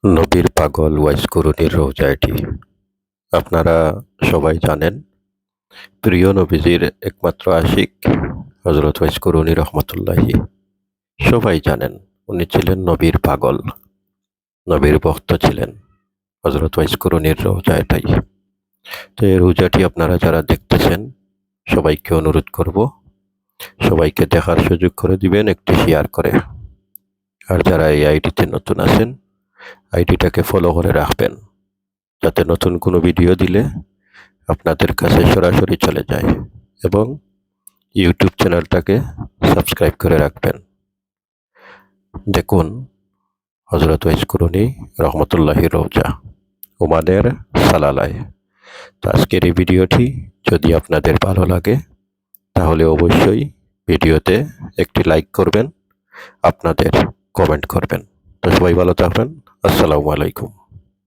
নবীর পাগল ওয়াইস করণীর রোজা এটি। আপনারা সবাই জানেন, প্রিয় নবীজির একমাত্র আশিক হযরত ওয়াইস করণী রহমতুল্লাহি। সবাই জানেন উনি ছিলেন নবীর পাগল, নবীর ভক্ত ছিলেন। হযরত ওয়াইস করণীর রোজা এটাই। তো এই রোজাটি আপনারা যারা দেখতেছেন, সবাইকে অনুরোধ করব, সবাইকে দেখার সুযোগ করে দিবেন একটি শেয়ার করে। আর যারা এই আইডিতে নতুন আছেন, আইডিটাকে ফলো করে রাখবেন, যাতে নতুন কোনো ভিডিও দিলে আপনাদের কাছে সরাসরি চলে যায়। এবং ইউটিউব চ্যানেলটাকে সাবস্ক্রাইব করে রাখবেন। দেখুন হযরত ওয়াইস করণী রহমতুল্লাহি রওজা, ওমানের সালালায়। তো আজকের এই ভিডিওটি যদি আপনাদের ভালো লাগে, তাহলে অবশ্যই ভিডিওতে একটি লাইক করবেন, আপনাদের কমেন্ট করবেন। তো সবাই ভালো থাকবেন। আসসালামু আলাইকুম।